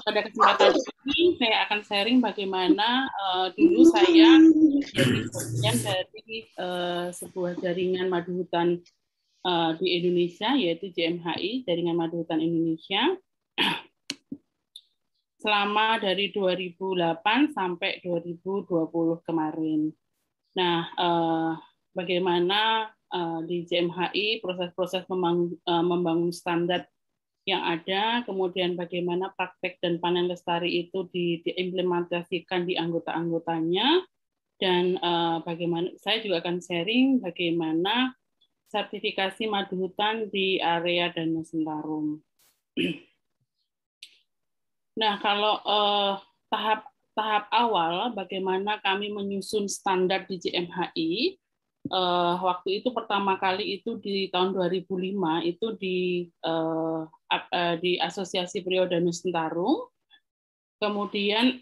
pada kesempatan ini saya akan sharing bagaimana dulu saya menjadi bagian dari sebuah jaringan madu hutan di Indonesia, yaitu JMHI, Jaringan Madu Hutan Indonesia, selama dari 2008 sampai 2020 kemarin. Nah, bagaimana di JMHI proses-proses membangun standar yang ada, kemudian bagaimana praktek dan panen lestari itu diimplementasikan di anggota-anggotanya, dan bagaimana saya juga akan sharing bagaimana sertifikasi madu hutan di area Danau Sentarum. Nah, kalau tahap awal bagaimana kami menyusun standar di JMHI, waktu itu pertama kali itu di tahun 2005 itu di Asosiasi Priau Danau Sentarum, kemudian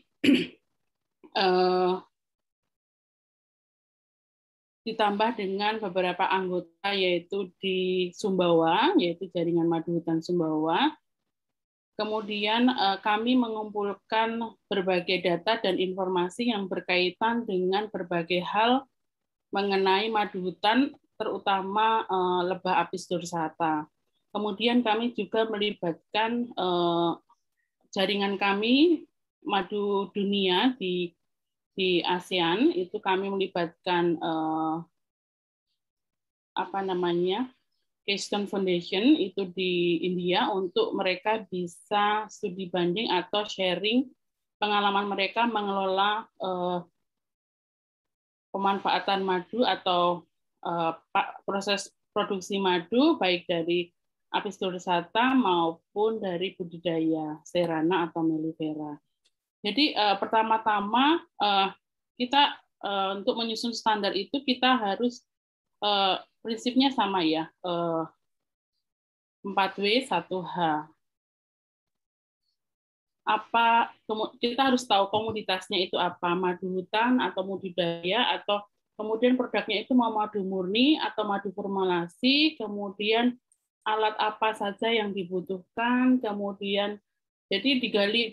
ditambah dengan beberapa anggota yaitu di Sumbawa, yaitu Jaringan Madu Hutan Sumbawa. Kemudian kami mengumpulkan berbagai data dan informasi yang berkaitan dengan berbagai hal mengenai madu hutan, terutama lebah apis dorsata. Kemudian kami juga melibatkan jaringan kami madu dunia di ASEAN, itu kami melibatkan Keystone Foundation itu di India untuk mereka bisa studi banding atau sharing pengalaman mereka mengelola pemanfaatan madu atau proses produksi madu baik dari apis dorsata maupun dari budidaya serana atau mellifera. Jadi pertama-tama kita untuk menyusun standar itu kita harus prinsipnya sama ya, 4W 1H. Kita harus tahu komoditasnya itu apa, madu hutan atau budidaya, atau kemudian produknya itu mau madu murni atau madu formulasi, kemudian alat apa saja yang dibutuhkan, kemudian jadi digali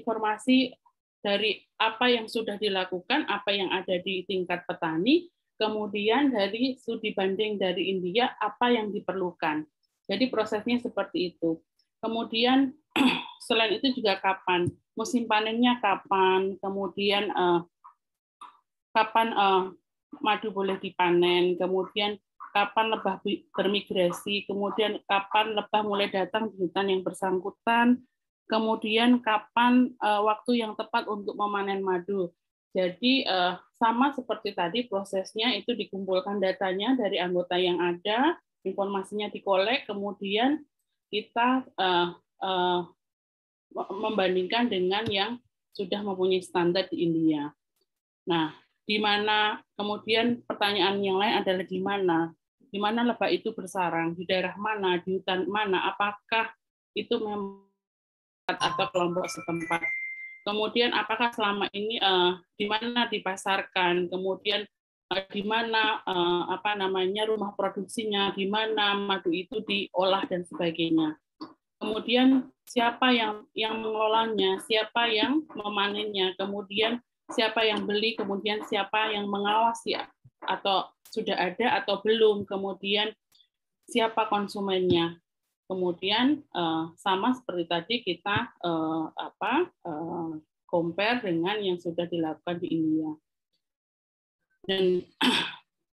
informasi dari apa yang sudah dilakukan, apa yang ada di tingkat petani, kemudian dari studi banding dari India, apa yang diperlukan. Jadi prosesnya seperti itu. Kemudian selain itu juga kapan, musim panennya kapan, kemudian kapan madu boleh dipanen, kemudian kapan lebah bermigrasi, kemudian kapan lebah mulai datang di hutan yang bersangkutan, kemudian kapan waktu yang tepat untuk memanen madu. Jadi sama seperti tadi prosesnya itu dikumpulkan datanya dari anggota yang ada, informasinya dikolek, kemudian kita membandingkan dengan yang sudah mempunyai standar di India. Nah, di mana kemudian pertanyaan yang lain adalah di mana lebah itu bersarang, di daerah mana, di hutan mana, apakah itu memang atau kelompok setempat. Kemudian apakah selama ini di mana dipasarkan, kemudian di mana rumah produksinya, di mana madu itu diolah dan sebagainya. Kemudian siapa yang mengelolanya, siapa yang memanennya, kemudian siapa yang beli, kemudian siapa yang mengawasi atau sudah ada atau belum, kemudian siapa konsumennya. Kemudian sama seperti tadi kita compare dengan yang sudah dilakukan di India. Dan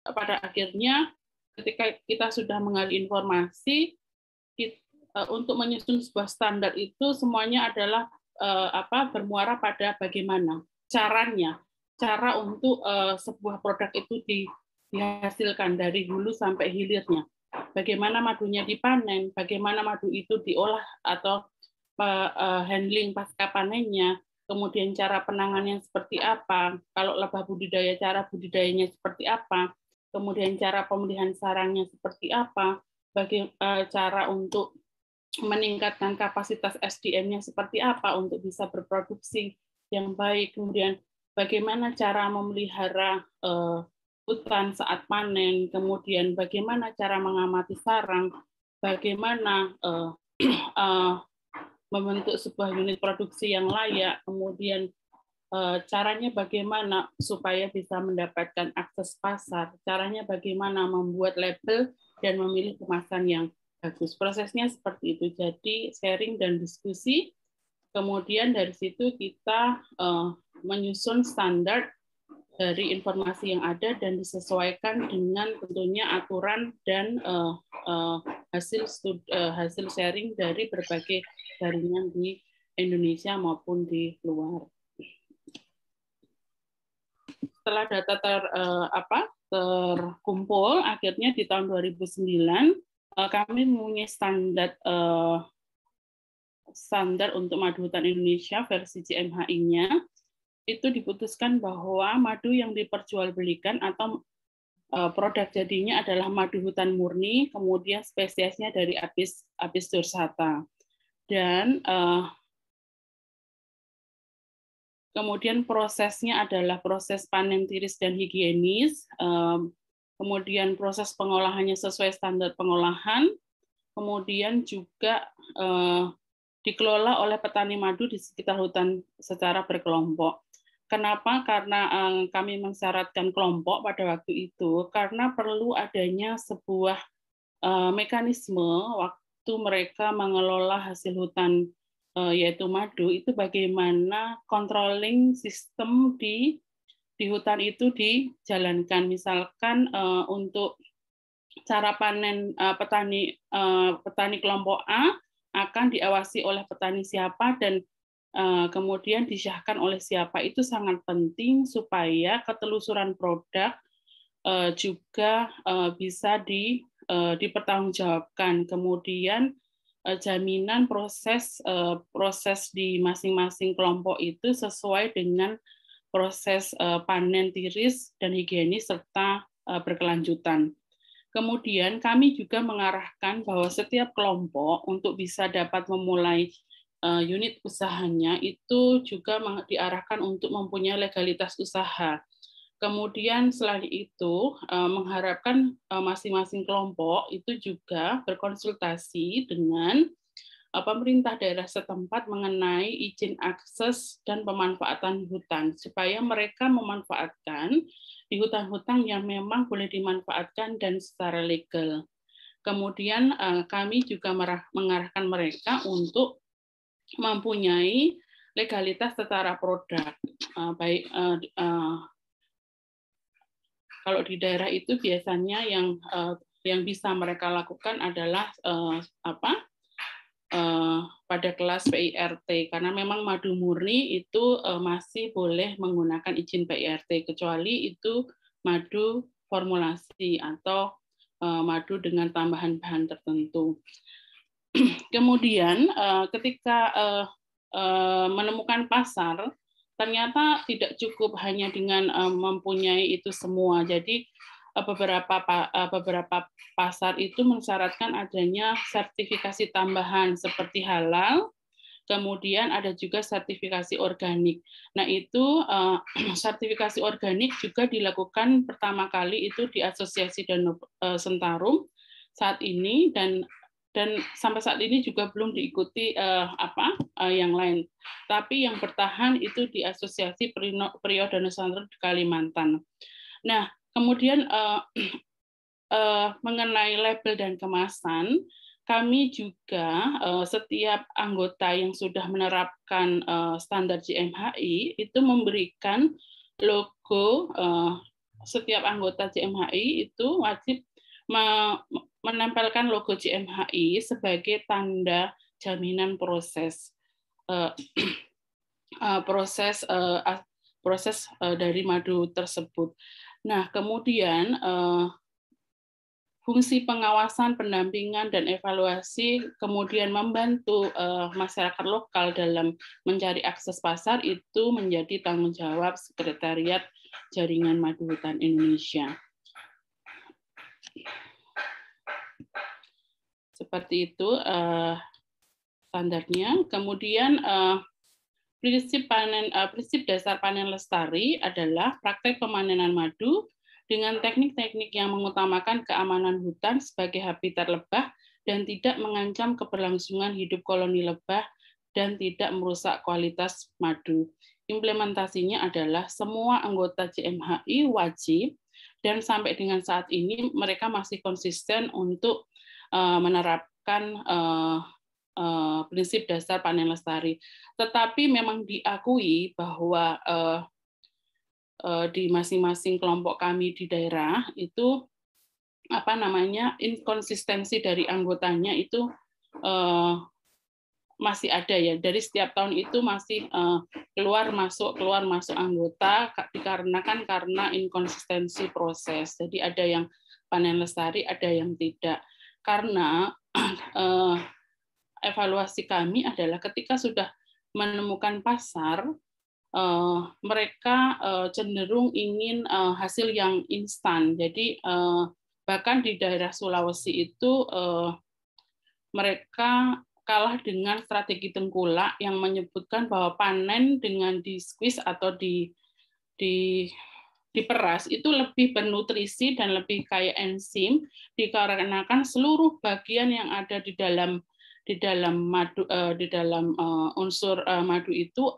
pada akhirnya ketika kita sudah menggali informasi, untuk menyusun sebuah standar itu semuanya adalah bermuara pada bagaimana cara untuk sebuah produk itu dihasilkan dari hulu sampai hilirnya. Bagaimana madunya dipanen, bagaimana madu itu diolah atau handling pasca panennya, kemudian cara penanganannya seperti apa, kalau lebah budidaya cara budidayanya seperti apa, kemudian cara pemeliharaan sarangnya seperti apa, cara untuk meningkatkan kapasitas SDM-nya seperti apa untuk bisa berproduksi yang baik, kemudian bagaimana cara memelihara hutan saat panen, kemudian bagaimana cara mengamati sarang, bagaimana membentuk sebuah unit produksi yang layak, kemudian caranya bagaimana supaya bisa mendapatkan akses pasar, caranya bagaimana membuat label dan memilih kemasan yang bagus. Prosesnya seperti itu. Jadi sharing dan diskusi. Kemudian dari situ kita menyusun standar dari informasi yang ada dan disesuaikan dengan tentunya aturan dan hasil sharing dari berbagai jaringan di Indonesia maupun di luar. Setelah data terkumpul, akhirnya di tahun 2009 kami mempunyai standar untuk madu hutan Indonesia versi JMHI-nya. Itu diputuskan bahwa madu yang diperjualbelikan atau produk jadinya adalah madu hutan murni, kemudian spesiesnya dari Apis dorsata. Dan kemudian prosesnya adalah proses panen tiris dan higienis, kemudian proses pengolahannya sesuai standar pengolahan, kemudian juga dikelola oleh petani madu di sekitar hutan secara berkelompok. Kenapa? Karena kami mensyaratkan kelompok pada waktu itu, karena perlu adanya sebuah mekanisme waktu mereka mengelola hasil hutan yaitu madu, itu bagaimana controlling sistem di hutan itu dijalankan. Misalkan untuk cara panen petani kelompok A akan diawasi oleh petani siapa dan kemudian disahkan oleh siapa, itu sangat penting supaya ketelusuran produk juga bisa dipertanggungjawabkan. Kemudian jaminan proses di masing-masing kelompok itu sesuai dengan proses panen tiris dan higienis serta berkelanjutan. Kemudian kami juga mengarahkan bahwa setiap kelompok untuk bisa dapat memulai unit usahanya itu juga diarahkan untuk mempunyai legalitas usaha. Kemudian selain itu mengharapkan masing-masing kelompok itu juga berkonsultasi dengan pemerintah daerah setempat mengenai izin akses dan pemanfaatan hutan supaya mereka memanfaatkan di hutan-hutan yang memang boleh dimanfaatkan dan secara legal. Kemudian kami juga mengarahkan mereka untuk mempunyai legalitas secara produk, baik kalau di daerah itu biasanya yang bisa mereka lakukan adalah pada kelas PIRT, karena memang madu murni itu masih boleh menggunakan izin PIRT, kecuali itu madu formulasi atau madu dengan tambahan bahan tertentu. Kemudian ketika menemukan pasar, ternyata tidak cukup hanya dengan mempunyai itu semua. Jadi beberapa pasar itu mensyaratkan adanya sertifikasi tambahan seperti halal, kemudian ada juga sertifikasi organik. Nah, itu sertifikasi organik juga dilakukan pertama kali itu di Asosiasi Danau Sentarum saat ini, dan sampai saat ini juga belum diikuti yang lain. Tapi yang bertahan itu di Asosiasi Priok Danau Sentarum di Kalimantan. Nah, kemudian mengenai label dan kemasan, kami juga setiap anggota yang sudah menerapkan standar JMHI itu memberikan logo. Setiap anggota JMHI itu wajib menempelkan logo JMHI sebagai tanda jaminan proses dari madu tersebut. Nah, kemudian fungsi pengawasan, pendampingan, dan evaluasi, kemudian membantu masyarakat lokal dalam mencari akses pasar, itu menjadi tanggung jawab Sekretariat Jaringan Madu Hutan Indonesia. Seperti itu standarnya. Kemudian prinsip dasar panen lestari adalah praktek pemanenan madu dengan teknik-teknik yang mengutamakan keamanan hutan sebagai habitat lebah dan tidak mengancam keberlangsungan hidup koloni lebah dan tidak merusak kualitas madu. Implementasinya adalah semua anggota JMHI wajib, dan sampai dengan saat ini mereka masih konsisten untuk menerapkan prinsip dasar panen lestari. Tetapi memang diakui bahwa di masing-masing kelompok kami di daerah itu inkonsistensi dari anggotanya itu masih ada ya. Dari setiap tahun itu masih keluar masuk anggota dikarenakan karena inkonsistensi proses. Jadi ada yang panen lestari, ada yang tidak. Karena evaluasi kami adalah ketika sudah menemukan pasar, mereka cenderung ingin hasil yang instan. Jadi bahkan di daerah Sulawesi itu mereka kalah dengan strategi tengkulak yang menyebutkan bahwa panen dengan di squeeze atau diperas itu lebih bernutrisi dan lebih kaya enzim, dikarenakan seluruh bagian yang ada di dalam madu, di dalam unsur madu itu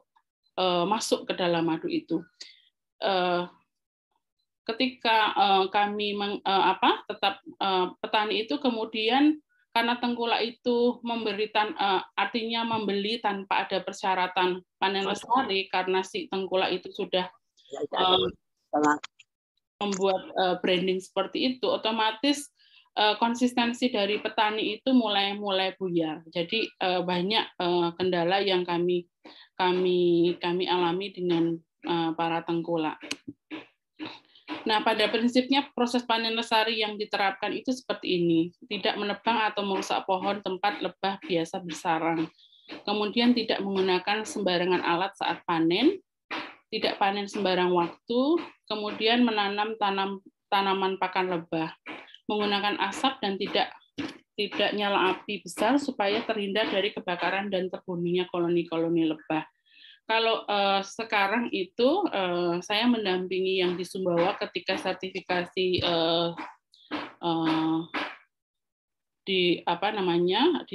masuk ke dalam madu itu. Ketika kami tetap petani itu kemudian karena tengkulak itu artinya membeli tanpa ada persyaratan panen lestari, karena si tengkulak itu sudah membuat branding seperti itu, otomatis konsistensi dari petani itu mulai buyar. Jadi banyak kendala yang kami alami dengan para tengkulak. Nah, pada prinsipnya proses panen lestari yang diterapkan itu seperti ini: tidak menebang atau merusak pohon tempat lebah biasa bersarang. Kemudian tidak menggunakan sembarangan alat saat panen, tidak panen sembarang waktu, kemudian menanam tanaman pakan lebah, menggunakan asap dan tidak nyala api besar supaya terhindar dari kebakaran dan terbunuhnya koloni-koloni lebah. Kalau sekarang itu saya mendampingi yang di Sumbawa ketika sertifikasi di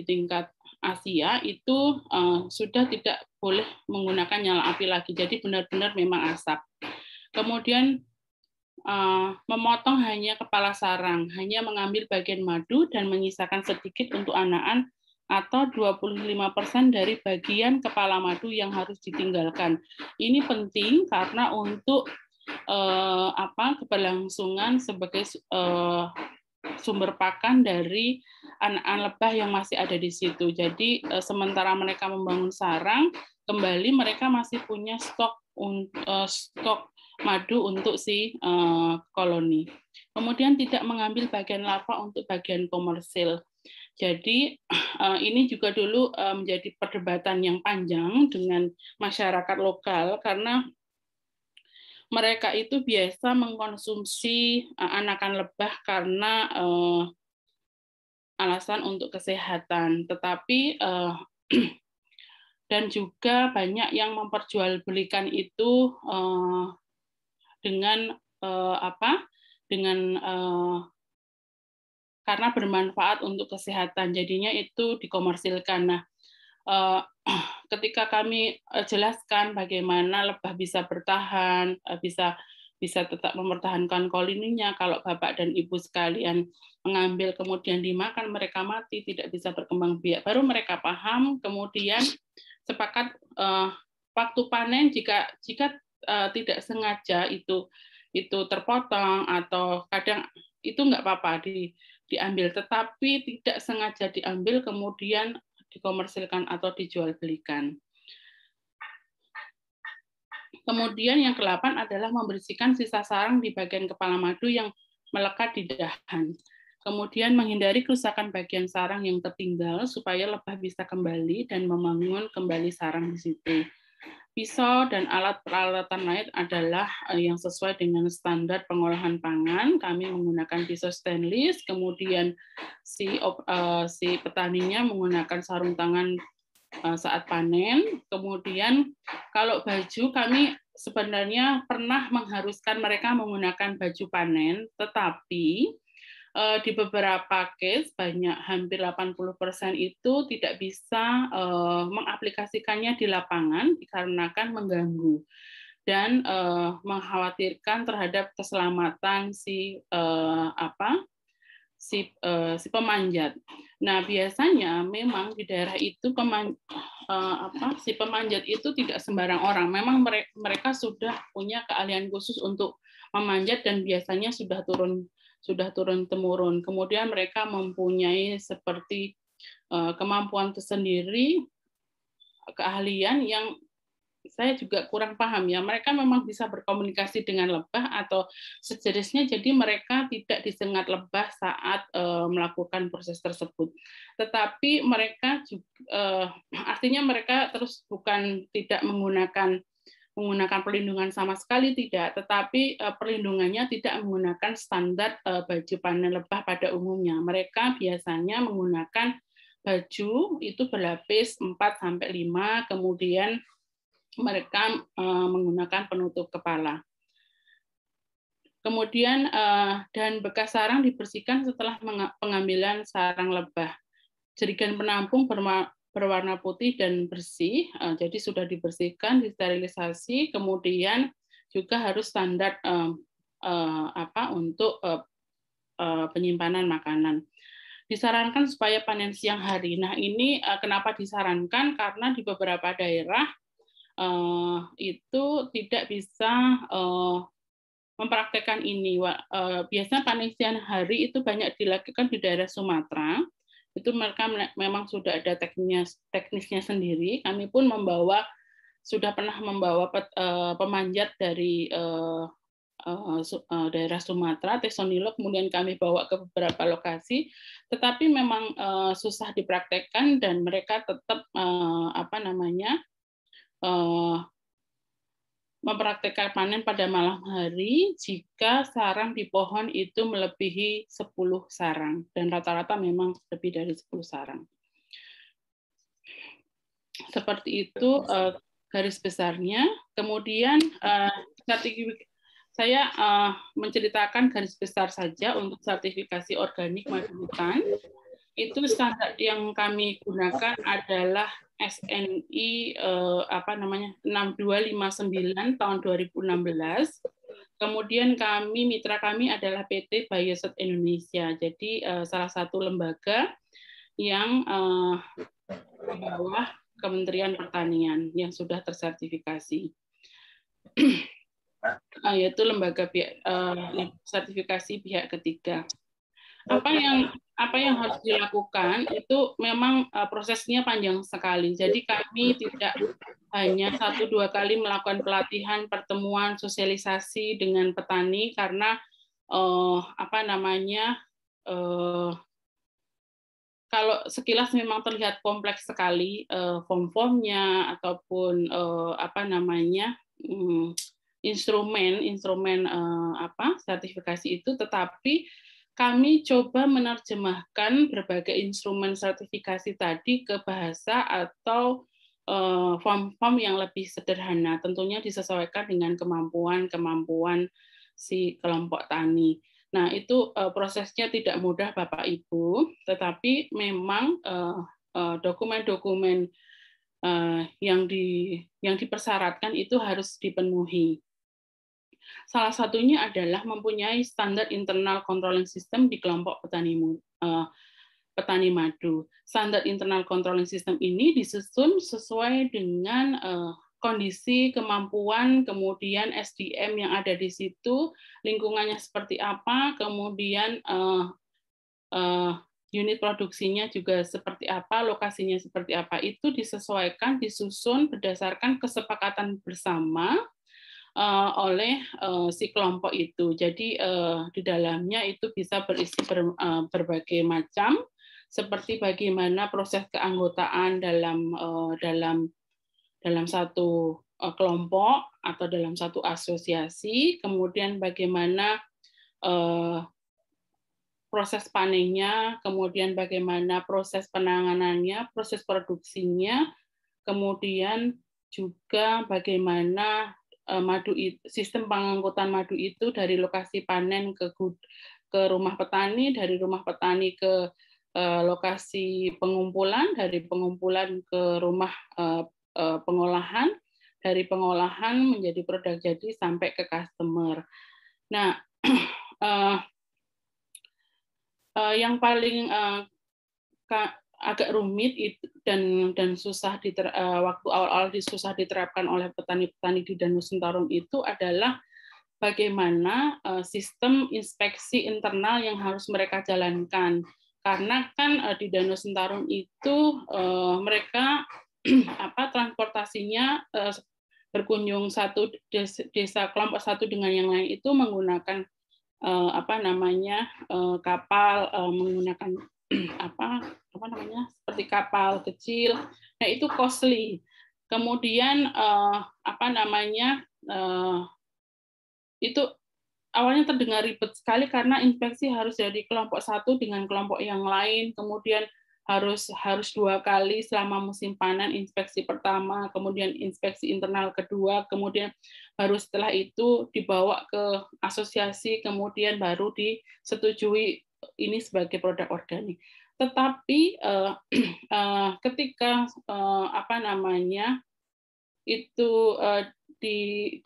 tingkat Asia itu sudah tidak boleh menggunakan nyala api lagi. Jadi benar-benar memang asap. Kemudian memotong hanya kepala sarang, hanya mengambil bagian madu dan menyisakan sedikit untuk anakan, atau 25% dari bagian kepala madu yang harus ditinggalkan. Ini penting karena untuk keberlangsungan sebagai sumber pakan dari anak-anak lebah yang masih ada di situ. Jadi sementara mereka membangun sarang, kembali mereka masih punya stok madu untuk si koloni. Kemudian tidak mengambil bagian larva untuk bagian komersil. Jadi ini juga dulu menjadi perdebatan yang panjang dengan masyarakat lokal karena mereka itu biasa mengkonsumsi anakan lebah karena alasan untuk kesehatan, tetapi dan juga banyak yang memperjualbelikan itu dengan karena bermanfaat untuk kesehatan, jadinya itu dikomersilkan. Nah, ketika kami jelaskan bagaimana lebah bisa bertahan, bisa tetap mempertahankan koloninya, kalau bapak dan ibu sekalian mengambil kemudian dimakan, mereka mati, tidak bisa berkembang biak. Baru mereka paham, kemudian sepakat waktu panen jika tidak sengaja itu terpotong atau kadang itu nggak apa-apa diambil, tetapi tidak sengaja diambil kemudian dikomersilkan atau dijual belikan. Kemudian yang ke-8 adalah membersihkan sisa sarang di bagian kepala madu yang melekat di dahan. Kemudian menghindari kerusakan bagian sarang yang tertinggal supaya lebah bisa kembali dan membangun kembali sarang di situ. Pisau dan alat peralatan lain adalah yang sesuai dengan standar pengolahan pangan. Kami menggunakan pisau stainless, kemudian si petaninya menggunakan sarung tangan saat panen. Kemudian kalau baju, kami sebenarnya pernah mengharuskan mereka menggunakan baju panen, tetapi di beberapa case hampir 80% itu tidak bisa mengaplikasikannya di lapangan dikarenakan mengganggu dan mengkhawatirkan terhadap keselamatan si pemanjat. Nah, biasanya memang di daerah itu si pemanjat itu tidak sembarang orang. Memang mereka sudah punya keahlian khusus untuk memanjat dan biasanya sudah turun temurun. Kemudian mereka mempunyai seperti kemampuan tersendiri, keahlian yang saya juga kurang paham ya. Mereka memang bisa berkomunikasi dengan lebah atau sejenisnya, jadi mereka tidak disengat lebah saat melakukan proses tersebut. Tetapi mereka juga, artinya mereka terus bukan tidak menggunakan perlindungan sama sekali, tidak, tetapi perlindungannya tidak menggunakan standar baju panen lebah pada umumnya. Mereka biasanya menggunakan baju itu berlapis 4-5, kemudian mereka menggunakan penutup kepala. Kemudian dan bekas sarang dibersihkan setelah pengambilan sarang lebah. Jerigen penampung berwarna putih dan bersih, jadi sudah dibersihkan, disterilisasi, kemudian juga harus standar untuk penyimpanan makanan. Disarankan supaya panen siang hari. Nah, ini kenapa disarankan? Karena di beberapa daerah itu tidak bisa mempraktekkan ini. Biasanya panen siang hari itu banyak dilakukan di daerah Sumatera. Itu mereka memang sudah ada teknisnya sendiri. Kami pun sudah pernah membawa pemanjat dari daerah Sumatera, Tesonilo, kemudian kami bawa ke beberapa lokasi, tetapi memang susah dipraktekkan dan mereka tetap mempraktekkan panen pada malam hari jika sarang di pohon itu melebihi 10 sarang, dan rata-rata memang lebih dari 10 sarang. Seperti itu garis besarnya. Kemudian saya menceritakan garis besar saja untuk sertifikasi organik madu hutan. Itu standar yang kami gunakan adalah SNI 6259 tahun 2016. Kemudian mitra kami adalah PT Bioset Indonesia. Jadi salah satu lembaga yang di bawah Kementerian Pertanian yang sudah tersertifikasi. Yaitu lembaga sertifikasi pihak ketiga. Apa yang harus dilakukan itu memang prosesnya panjang sekali. Jadi kami tidak hanya 1-2 kali melakukan pelatihan, pertemuan, sosialisasi dengan petani karena kalau sekilas memang terlihat kompleks sekali form-formnya ataupun instrumen sertifikasi itu, tetapi kami coba menerjemahkan berbagai instrumen sertifikasi tadi ke bahasa atau form-form yang lebih sederhana, tentunya disesuaikan dengan kemampuan si kelompok tani. Nah, itu prosesnya tidak mudah Bapak Ibu, tetapi memang dokumen-dokumen yang dipersyaratkan itu harus dipenuhi. Salah satunya adalah mempunyai standar internal controlling system di kelompok petani madu. Standar internal controlling system ini disusun sesuai dengan kondisi, kemampuan, kemudian SDM yang ada di situ, lingkungannya seperti apa, kemudian unit produksinya juga seperti apa, lokasinya seperti apa, itu disesuaikan, disusun berdasarkan kesepakatan bersama oleh si kelompok itu. Jadi di dalamnya itu bisa berisi berbagai macam, seperti bagaimana proses keanggotaan dalam satu kelompok atau dalam satu asosiasi, kemudian bagaimana proses panennya, kemudian bagaimana proses penanganannya, proses produksinya, kemudian juga bagaimana sistem pengangkutan madu itu dari lokasi panen ke rumah petani, dari rumah petani ke lokasi pengumpulan, dari pengumpulan ke rumah pengolahan, dari pengolahan menjadi produk jadi sampai ke customer. Nah, yang paling agak rumit dan susah waktu awal-awal susah diterapkan oleh petani-petani di Danau Sentarung itu adalah bagaimana sistem inspeksi internal yang harus mereka jalankan. Karena kan di Danau Sentarung itu mereka transportasinya berkunjung satu desa kelompok satu dengan yang lain itu menggunakan kapal, menggunakan seperti kapal kecil. Nah, itu costly. Kemudian itu awalnya terdengar ribet sekali karena inspeksi harus dari kelompok satu dengan kelompok yang lain, kemudian harus 2 kali selama musim panen, inspeksi pertama, kemudian inspeksi internal kedua, kemudian baru setelah itu dibawa ke asosiasi, kemudian baru disetujui ini sebagai produk organik. Tetapi ketika itu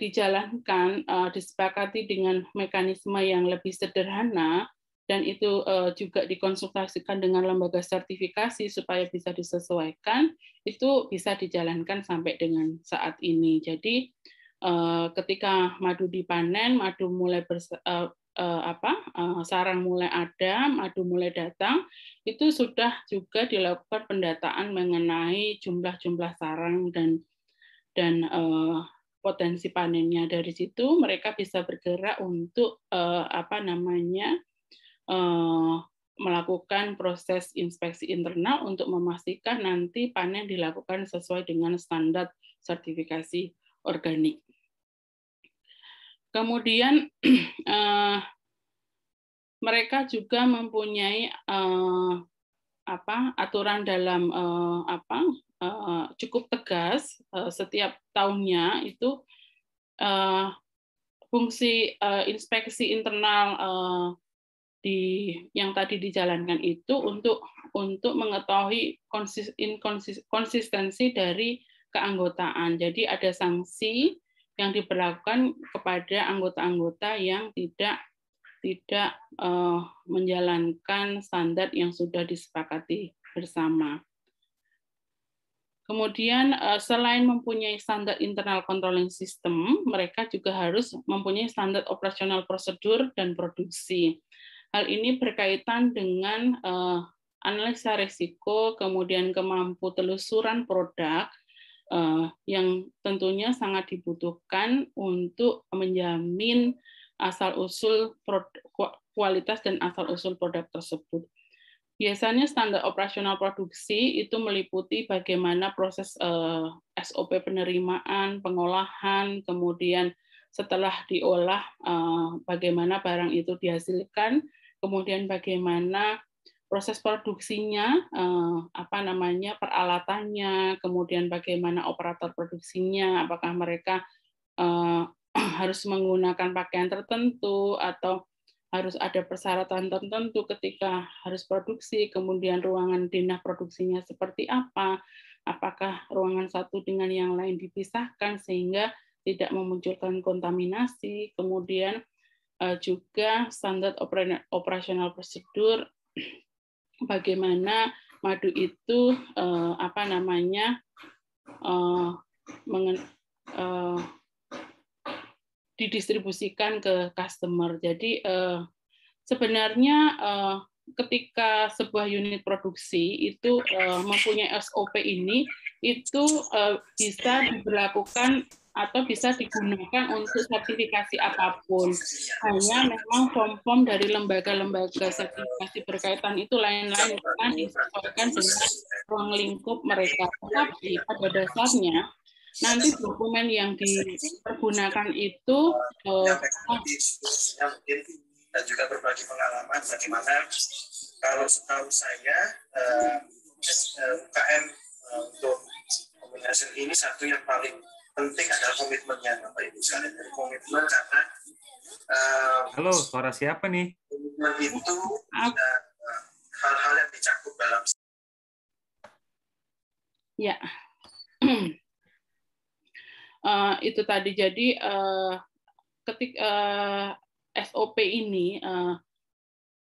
dijalankan, disepakati dengan mekanisme yang lebih sederhana, dan itu juga dikonsultasikan dengan lembaga sertifikasi supaya bisa disesuaikan, itu bisa dijalankan sampai dengan saat ini. Jadi ketika madu dipanen, madu mulai sarang mulai ada, madu mulai datang, itu sudah juga dilakukan pendataan mengenai jumlah sarang dan potensi panennya. Dari situ mereka bisa bergerak untuk melakukan proses inspeksi internal untuk memastikan nanti panen dilakukan sesuai dengan standar sertifikasi organik. Kemudian mereka juga mempunyai aturan dalam cukup tegas setiap tahunnya itu fungsi inspeksi internal yang tadi dijalankan itu untuk mengetahui konsistensi dari keanggotaan. Jadi ada sanksi yang diberlakukan kepada anggota-anggota yang tidak menjalankan standar yang sudah disepakati bersama. Kemudian selain mempunyai standar internal controlling system, mereka juga harus mempunyai standar operasional prosedur dan produksi. Hal ini berkaitan dengan analisa risiko, kemudian kemampu telusuran produk yang tentunya sangat dibutuhkan untuk menjamin asal-usul kualitas dan asal-usul produk tersebut. Biasanya standar operasional produksi itu meliputi bagaimana proses SOP penerimaan, pengolahan, kemudian setelah diolah bagaimana barang itu dihasilkan, kemudian bagaimana proses produksinya, peralatannya, kemudian bagaimana operator produksinya, apakah mereka harus menggunakan pakaian tertentu atau harus ada persyaratan tertentu ketika harus produksi, kemudian ruangan denah produksinya seperti apa, apakah ruangan satu dengan yang lain dipisahkan sehingga tidak memunculkan kontaminasi, kemudian juga standar operasional prosedur, bagaimana madu itu didistribusikan ke customer. Jadi sebenarnya ketika sebuah unit produksi itu mempunyai SOP ini, itu bisa diberlakukan atau bisa digunakan untuk sertifikasi apapun. Hanya memang form-form dari lembaga-lembaga sertifikasi berkaitan itu lain-lain karena disesuaikan dengan ruang lingkup mereka. Tetapi pada dasarnya nanti dokumen yang dipergunakan itu dan juga berbagi pengalaman bagaimana kalau setahu saya UKM untuk kombinasi ini satu yang paling penting adalah komitmennya Bapak Ibu sekalian. Jadi komitmen karena halo, suara siapa nih? komitmen itu hal-hal yang dicakup dalam ya. Itu tadi, jadi ketika SOP ini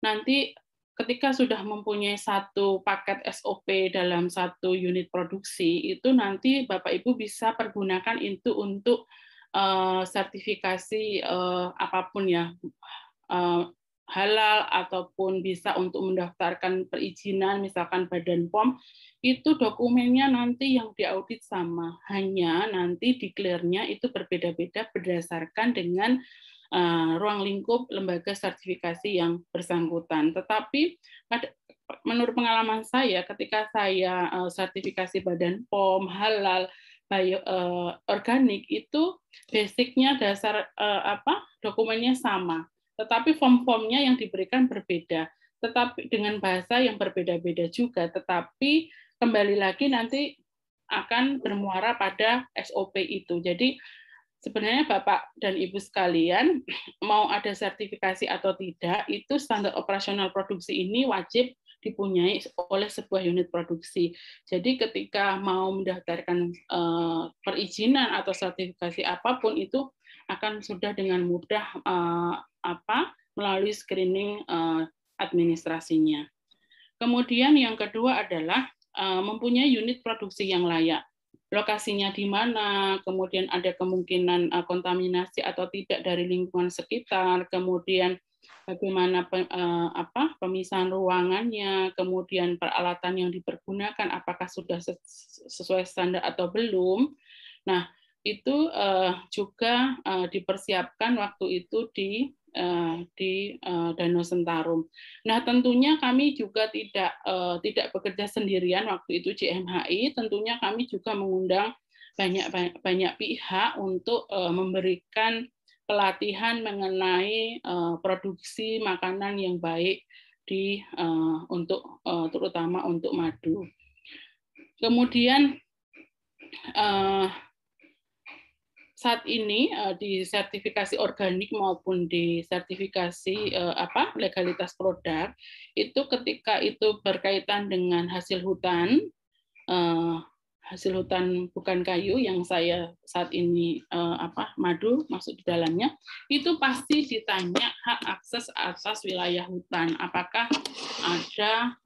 nanti ketika sudah mempunyai satu paket SOP dalam satu unit produksi, itu nanti Bapak Ibu bisa pergunakan itu untuk sertifikasi apapun ya, halal ataupun bisa untuk mendaftarkan perizinan, misalkan Badan POM, itu dokumennya nanti yang diaudit sama, hanya nanti declare-nya itu berbeda-beda berdasarkan dengan ruang lingkup lembaga sertifikasi yang bersangkutan. Tetapi menurut pengalaman saya, ketika saya sertifikasi Badan POM, halal, organik, itu basicnya dasar dokumennya sama, tetapi form-formnya yang diberikan berbeda, tetapi dengan bahasa yang berbeda-beda juga. Tetapi kembali lagi nanti akan bermuara pada SOP itu. Jadi sebenarnya Bapak dan Ibu sekalian, mau ada sertifikasi atau tidak, itu standar operasional produksi ini wajib dipunyai oleh sebuah unit produksi. Jadi ketika mau mendaftarkan perizinan atau sertifikasi apapun, itu akan sudah dengan mudah melalui screening administrasinya. Kemudian yang kedua adalah mempunyai unit produksi yang layak. Lokasinya di mana, kemudian ada kemungkinan kontaminasi atau tidak dari lingkungan sekitar, kemudian bagaimana pemisahan ruangannya, kemudian peralatan yang dipergunakan apakah sudah sesuai standar atau belum. Nah, itu juga dipersiapkan waktu itu di Danau Sentarum. Nah, tentunya kami juga tidak bekerja sendirian waktu itu JMHI. Tentunya kami juga mengundang banyak pihak untuk memberikan pelatihan mengenai produksi makanan yang baik terutama untuk madu. Kemudian saat ini di sertifikasi organik maupun di sertifikasi legalitas produk, itu ketika itu berkaitan dengan hasil hutan bukan kayu yang saya saat ini madu masuk di dalamnya, itu pasti ditanya hak akses atas wilayah hutan, apakah ada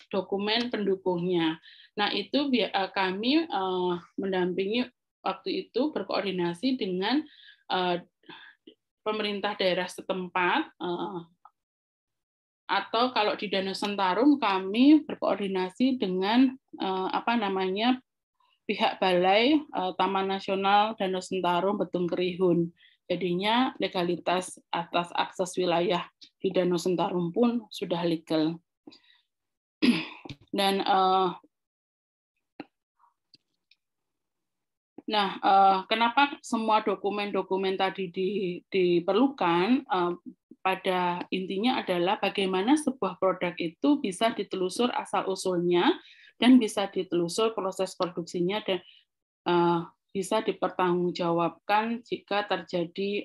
dokumen pendukungnya. Nah, itu kami mendampingi waktu itu, berkoordinasi dengan pemerintah daerah setempat, atau kalau di Danau Sentarum kami berkoordinasi dengan pihak Balai Taman Nasional Danau Sentarum Betung Kerihun. Jadinya legalitas atas akses wilayah di Danau Sentarum pun sudah legal. Dan kenapa semua dokumen-dokumen tadi diperlukan? Pada intinya adalah bagaimana sebuah produk itu bisa ditelusur asal-usulnya dan bisa ditelusur proses produksinya dan bisa dipertanggungjawabkan jika terjadi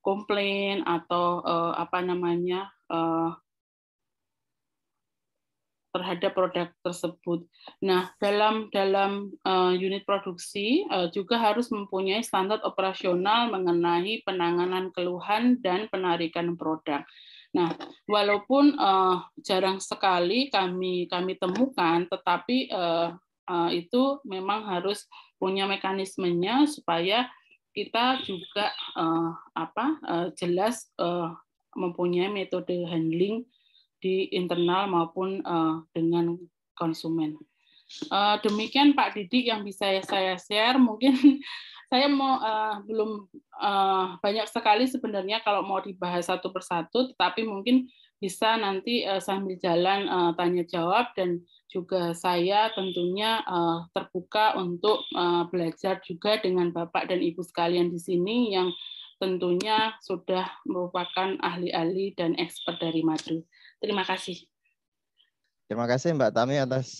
komplain atau terhadap produk tersebut. Nah, dalam unit produksi juga harus mempunyai standar operasional mengenai penanganan keluhan dan penarikan produk. Nah, walaupun jarang sekali kami temukan, tetapi itu memang harus punya mekanismenya supaya kita juga jelas mempunyai metode handling di internal maupun dengan konsumen. Demikian Pak Didik yang bisa saya share. Mungkin saya belum banyak sekali sebenarnya kalau mau dibahas satu persatu, tetapi mungkin bisa nanti sambil jalan tanya jawab, dan juga saya tentunya terbuka untuk belajar juga dengan Bapak dan Ibu sekalian di sini yang tentunya sudah merupakan ahli-ahli dan expert dari madu. Terima kasih. Terima kasih Mbak Tami atas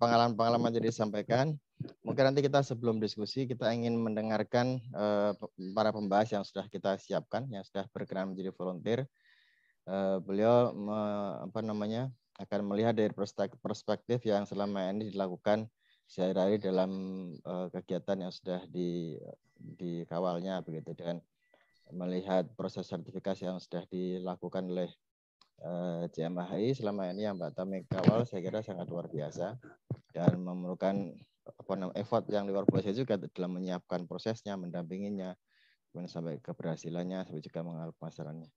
pengalaman-pengalaman yang disampaikan. Mungkin nanti kita sebelum diskusi kita ingin mendengarkan para pembahas yang sudah kita siapkan, yang sudah berkenan menjadi volunteer. Beliau akan melihat dari perspektif yang selama ini dilakukan sehari-hari dalam kegiatan yang sudah dikawalnya begitu, dan melihat proses sertifikasi yang sudah dilakukan oleh JMAHI selama ini yang Mbak Tami kawal, saya kira sangat luar biasa dan memerlukan effort yang luar biasa juga dalam menyiapkan prosesnya, mendampinginya, sampai keberhasilannya, sampai juga mengalami pemasarannya.